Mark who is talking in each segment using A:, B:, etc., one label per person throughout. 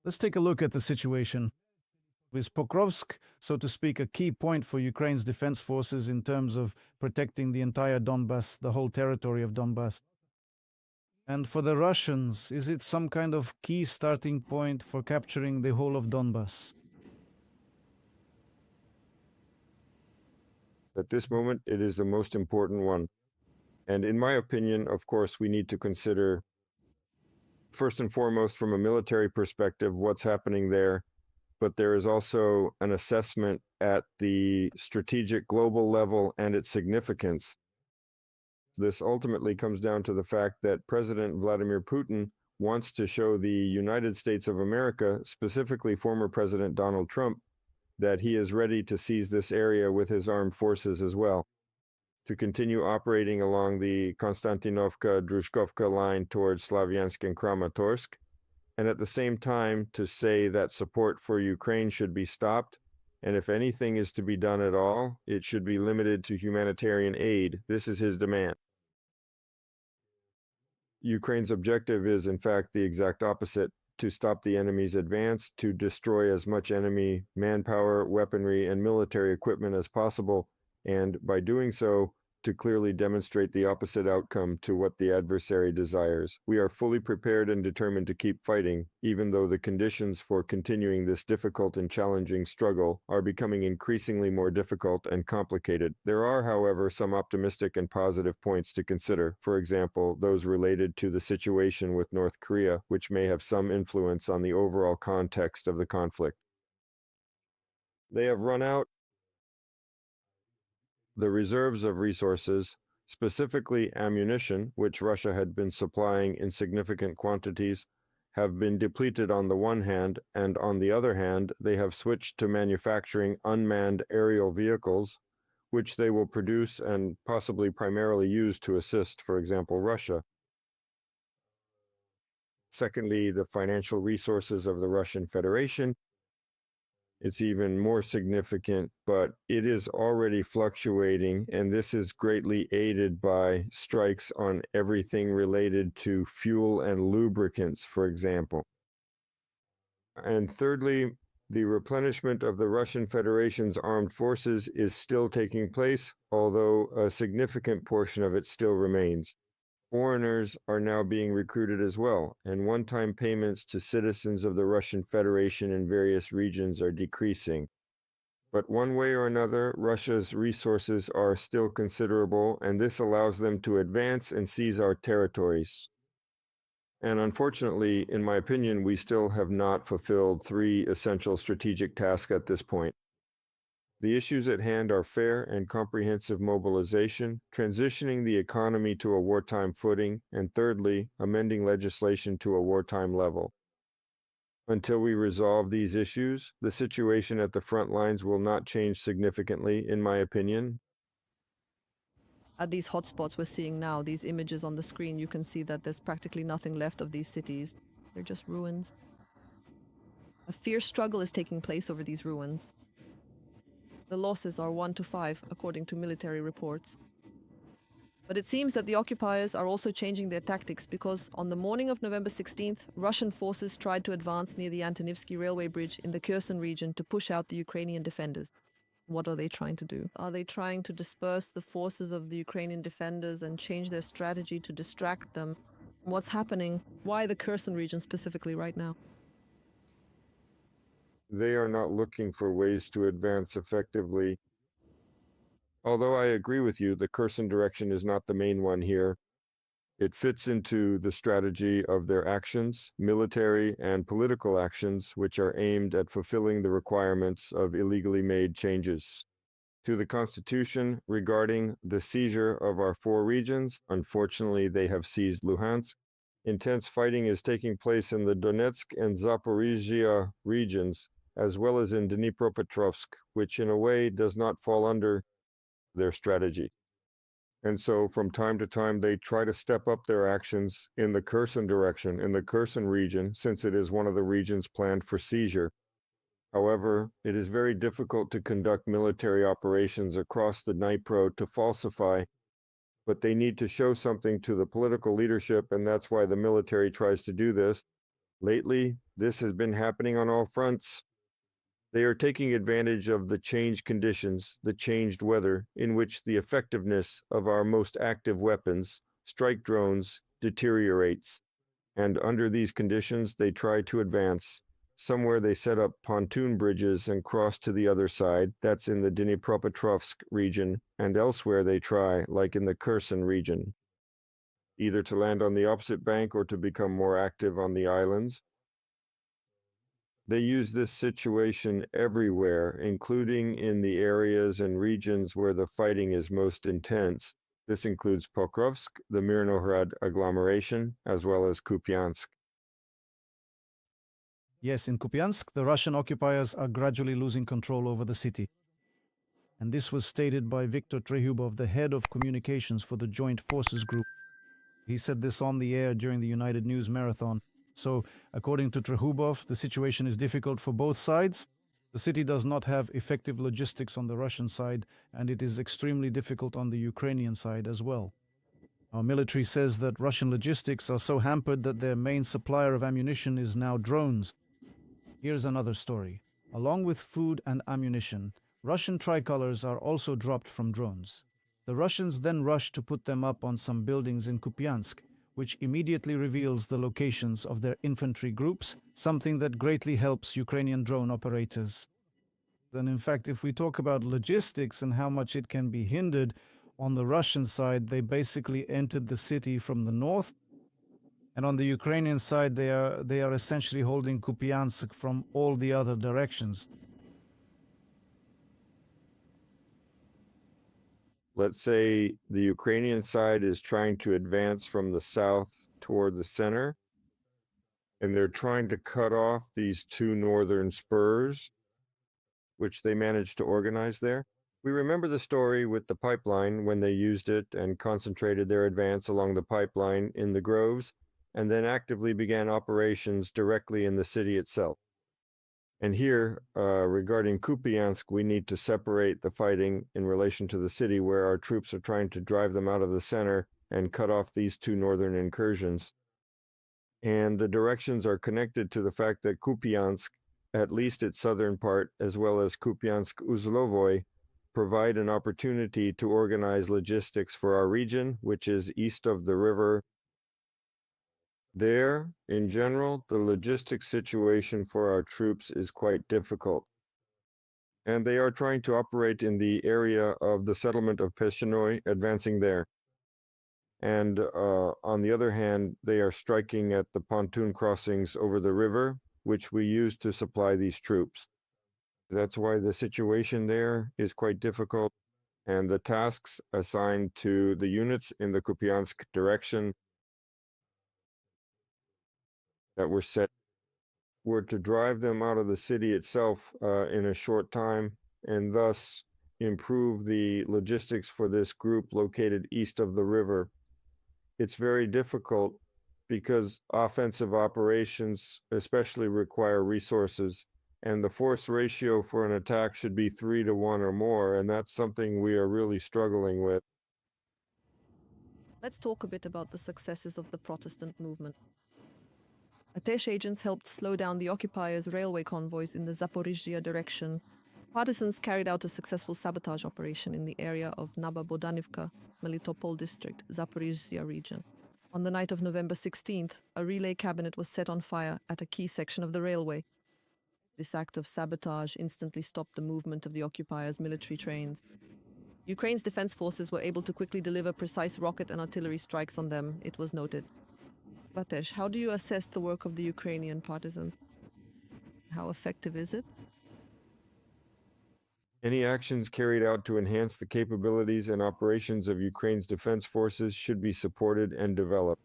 A: Let's take a look at the situation. Is Pokrovsk, so to speak, a key point for Ukraine's defense forces in terms of protecting the entire Donbass, the whole territory of Donbass? And for the Russians, is it some kind of key starting point for capturing the whole of Donbass?
B: At this moment, it is the most important one. And in my opinion, of course, we need to consider, first and foremost, from a military perspective, what's happening there. But there is also an assessment at the strategic global level and its significance. This ultimately comes down to the fact that President Vladimir Putin wants to show the United States of America, specifically former President Donald Trump, that he is ready to seize this area with his armed forces as well, to continue operating along the Konstantinovka-Drushkovka line towards Slavyansk and Kramatorsk, and at the same time to say that support for Ukraine should be stopped, and if anything is to be done at all, it should be limited to humanitarian aid. This is his demand. Ukraine's objective is, in fact, the exact opposite: to stop the enemy's advance, to destroy as much enemy manpower, weaponry, and military equipment as possible, and by doing so, to clearly demonstrate the opposite outcome to what the adversary desires. We are fully prepared and determined to keep fighting, even though the conditions for continuing this difficult and challenging struggle are becoming increasingly more difficult and complicated. There are, however, some optimistic and positive points to consider, for example, those related to the situation with North Korea, which may have some influence on the overall context of the conflict. They have run out the reserves of resources, specifically ammunition, which Russia had been supplying in significant quantities, have been depleted on the one hand, and on the other hand, they have switched to manufacturing unmanned aerial vehicles, which they will produce and possibly primarily use to assist, for example, Russia. Secondly, the financial resources of the Russian Federation. It's even more significant, but it is already fluctuating, and this is greatly aided by strikes on everything related to fuel and lubricants, for example. And thirdly, the replenishment of the Russian Federation's armed forces is still taking place, although a significant portion of it still remains. Foreigners are now being recruited as well, and one-time payments to citizens of the Russian Federation in various regions are decreasing. But one way or another, Russia's resources are still considerable, and this allows them to advance and seize our territories. And unfortunately, in my opinion, we still have not fulfilled three essential strategic tasks at this point. The issues at hand are fair and comprehensive mobilization, transitioning the economy to a wartime footing, and thirdly, amending legislation to a wartime level. Until we resolve these issues, the situation at the front lines will not change significantly, in my opinion.
C: At these hotspots we're seeing now, these images on the screen, you can see that there's practically nothing left of these cities. They're just ruins. A fierce struggle is taking place over these ruins. The losses are 1 to 5, according to military reports. But it seems that the occupiers are also changing their tactics, because on the morning of November 16th, Russian forces tried to advance near the Antonivsky railway bridge in the Kherson region to push out the Ukrainian defenders. What are they trying to do? Are they trying to disperse the forces of the Ukrainian defenders and change their strategy to distract them? What's happening? Why the Kherson region specifically right now?
B: They are not looking for ways to advance effectively. Although I agree with you, the Kherson direction is not the main one here. It fits into the strategy of their actions, military and political actions, which are aimed at fulfilling the requirements of illegally made changes to the Constitution regarding the seizure of our 4 regions. Unfortunately, they have seized Luhansk. Intense fighting is taking place in the Donetsk and Zaporizhzhia regions, as well as in Dnipropetrovsk, which in a way does not fall under their strategy. And so from time to time, they try to step up their actions in the Kherson direction, in the Kherson region, since it is one of the regions planned for seizure. However, it is very difficult to conduct military operations across the Dnipro to falsify, but they need to show something to the political leadership, and that's why the military tries to do this. Lately, this has been happening on all fronts. They are taking advantage of the changed conditions, the changed weather, in which the effectiveness of our most active weapons, strike drones, deteriorates. And under these conditions, they try to advance. Somewhere they set up pontoon bridges and cross to the other side. That's in the Dnipropetrovsk region. And elsewhere they try, like in the Kherson region, either to land on the opposite bank or to become more active on the islands. They use this situation everywhere, including in the areas and regions where the fighting is most intense. This includes Pokrovsk, the Mirnohrad agglomeration, as well as Kupyansk.
A: Yes, in Kupyansk, the Russian occupiers are gradually losing control over the city. And this was stated by Viktor Trehubov, the head of communications for the Joint Forces Group. He said this on the air during the United News Marathon. So, according to Trehubov, the situation is difficult for both sides. The city does not have effective logistics on the Russian side, and it is extremely difficult on the Ukrainian side as well. Our military says that Russian logistics are so hampered that their main supplier of ammunition is now drones. Here's another story. Along with food and ammunition, Russian tricolors are also dropped from drones. The Russians then rush to put them up on some buildings in Kupyansk, which immediately reveals the locations of their infantry groups, something that greatly helps Ukrainian drone operators. And in fact, if we talk about logistics and how much it can be hindered, on the Russian side, they basically entered the city from the north. And on the Ukrainian side, they are essentially holding Kupyansk from all the other directions.
B: Let's say the Ukrainian side is trying to advance from the south toward the center, and they're trying to cut off these two northern spurs, which they managed to organize there. We remember the story with the pipeline when they used it and concentrated their advance along the pipeline in the groves, and then actively began operations directly in the city itself. And here, regarding Kupyansk, we need to separate the fighting in relation to the city, where our troops are trying to drive them out of the center and cut off these two northern incursions. And the directions are connected to the fact that Kupyansk, at least its southern part, as well as Kupyansk-Uzlovoy, provide an opportunity to organize logistics for our region, which is east of the river. There, in general, the logistics situation for our troops is quite difficult. And they are trying to operate in the area of the settlement of Peshchenoi, advancing there. And on the other hand, they are striking at the pontoon crossings over the river, which we use to supply these troops. That's why the situation there is quite difficult. And the tasks assigned to the units in the Kupyansk direction that were set were to drive them out of the city itself in a short time, and thus improve the logistics for this group located east of the river. It's very difficult because offensive operations especially require resources, and the force ratio for an attack should be 3 to 1 or more, and that's something we are really struggling with.
C: Let's talk a bit about the successes of the Protestant movement. Atesh agents helped slow down the occupiers' railway convoys in the Zaporizhzhia direction. Partisans carried out a successful sabotage operation in the area of Novobodanivka, Melitopol district, Zaporizhzhia region. On the night of November 16th, a relay cabinet was set on fire at a key section of the railway. This act of sabotage instantly stopped the movement of the occupiers' military trains. Ukraine's defense forces were able to quickly deliver precise rocket and artillery strikes on them, it was noted. Vatesh, how do you assess the work of the Ukrainian partisans? How effective is it?
B: Any actions carried out to enhance the capabilities and operations of Ukraine's defense forces should be supported and developed.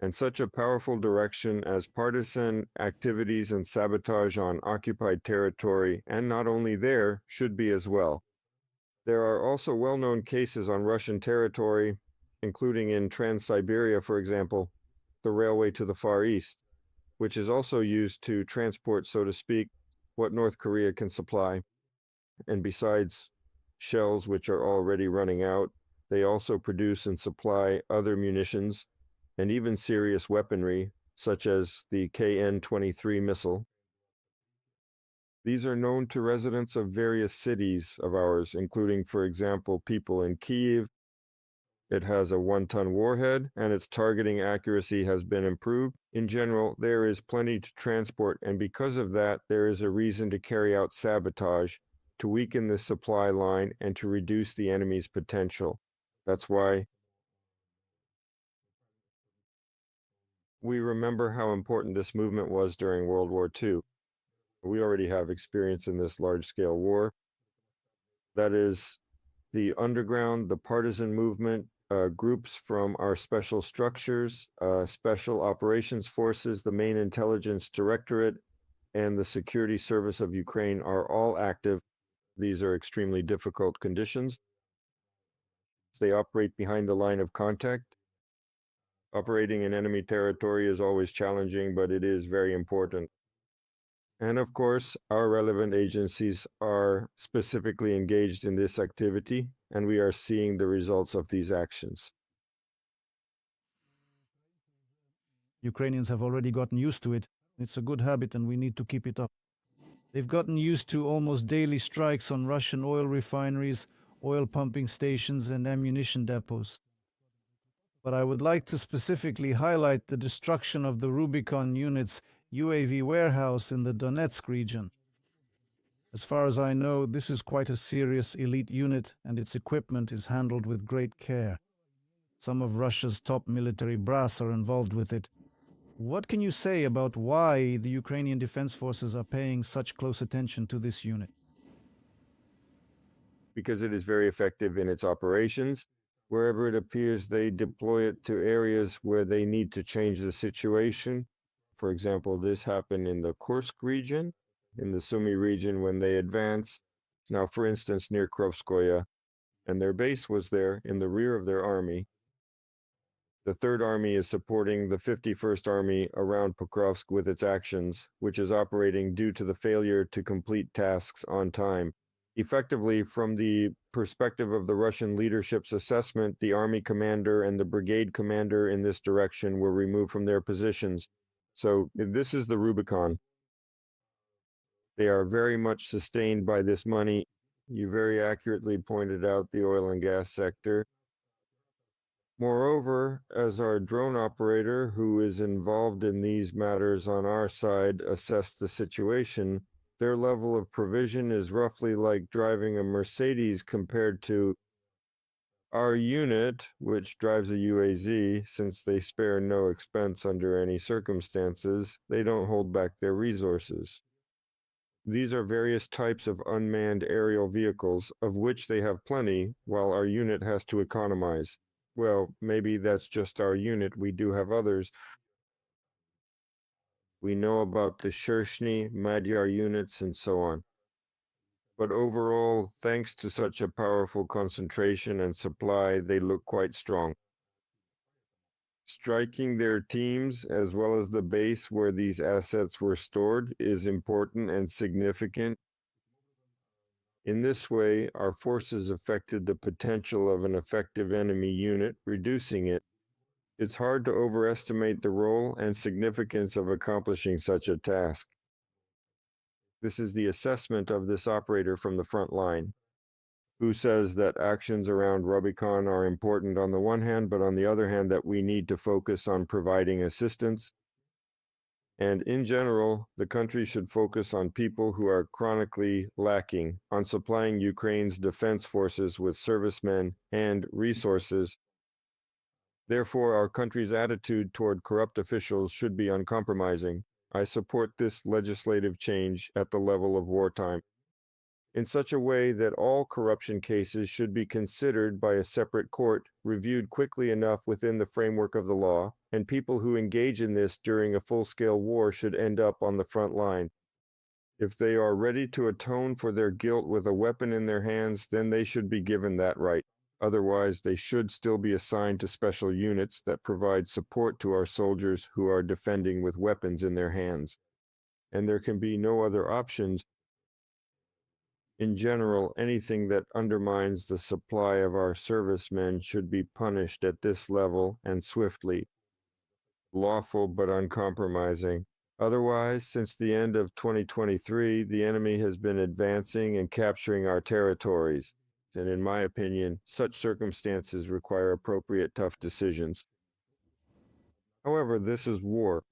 B: And such a powerful direction as partisan activities and sabotage on occupied territory, and not only there, should be as well. There are also well-known cases on Russian territory, including in Trans-Siberia, for example, the railway to the Far East, which is also used to transport, so to speak, what North Korea can supply. And besides shells, which are already running out, they also produce and supply other munitions and even serious weaponry, such as the KN-23 missile. These are known to residents of various cities of ours, including, for example, people in Kyiv. It has a 1-ton warhead, and its targeting accuracy has been improved. In general, there is plenty to transport, and because of that, there is a reason to carry out sabotage, to weaken the supply line, and to reduce the enemy's potential. That's why we remember how important this movement was during World War II. We already have experience in this large-scale war. That is the underground, the partisan movement, groups from our special structures, special operations forces, the main intelligence directorate, and the security service of Ukraine are all active. These are extremely difficult conditions. They operate behind the line of contact. Operating in enemy territory is always challenging, but it is very important. And of course, our relevant agencies are specifically engaged in this activity, and we are seeing the results of these actions.
A: Ukrainians have already gotten used to it. It's a good habit and we need to keep it up. They've gotten used to almost daily strikes on Russian oil refineries, oil pumping stations, and ammunition depots. But I would like to specifically highlight the destruction of the Rubicon unit's UAV warehouse in the Donetsk region. As far as I know, this is quite a serious elite unit and its equipment is handled with great care. Some of Russia's top military brass are involved with it. What can you say about why the Ukrainian Defense Forces are paying such close attention to this unit?
B: Because it is very effective in its operations. Wherever it appears, they deploy it to areas where they need to change the situation. For example, this happened in the Kursk region, in the Sumy region when they advanced. Now, for instance, near Krovskoye, and their base was there in the rear of their army. The Third Army is supporting the 51st Army around Pokrovsk with its actions, which is operating due to the failure to complete tasks on time. Effectively, from the perspective of the Russian leadership's assessment, the army commander and the brigade commander in this direction were removed from their positions. So this is the Rubicon. They are very much sustained by this money. You very accurately pointed out the oil and gas sector. Moreover, as our drone operator, who is involved in these matters on our side, assessed the situation, their level of provision is roughly like driving a Mercedes compared to our unit, which drives a UAZ. Since they spare no expense under any circumstances, they don't hold back their resources. These are various types of unmanned aerial vehicles, of which they have plenty, while our unit has to economize. Well, maybe that's just our unit. We do have others. We know about the Shershny, Magyar units, and so on. But overall, thanks to such a powerful concentration and supply, they look quite strong. Striking their teams, as well as the base where these assets were stored, is important and significant. In this way, our forces affected the potential of an effective enemy unit, reducing it. It's hard to overestimate the role and significance of accomplishing such a task. This is the assessment of this operator from the front line, who says that actions around Rubicon are important on the one hand, but on the other hand that we need to focus on providing assistance. And in general, the country should focus on people who are chronically lacking, on supplying Ukraine's defense forces with servicemen and resources. Therefore, our country's attitude toward corrupt officials should be uncompromising. I support this legislative change at the level of wartime, in such a way that all corruption cases should be considered by a separate court, reviewed quickly enough within the framework of the law, and people who engage in this during a full-scale war should end up on the front line. If they are ready to atone for their guilt with a weapon in their hands, then they should be given that right. Otherwise, they should still be assigned to special units that provide support to our soldiers who are defending with weapons in their hands. And there can be no other options. In general, anything that undermines the supply of our servicemen should be punished at this level and swiftly. lawful but uncompromising. Otherwise, since the end of 2023, the enemy has been advancing and capturing our territories. And in my opinion, such circumstances require appropriate tough decisions. However, this is war.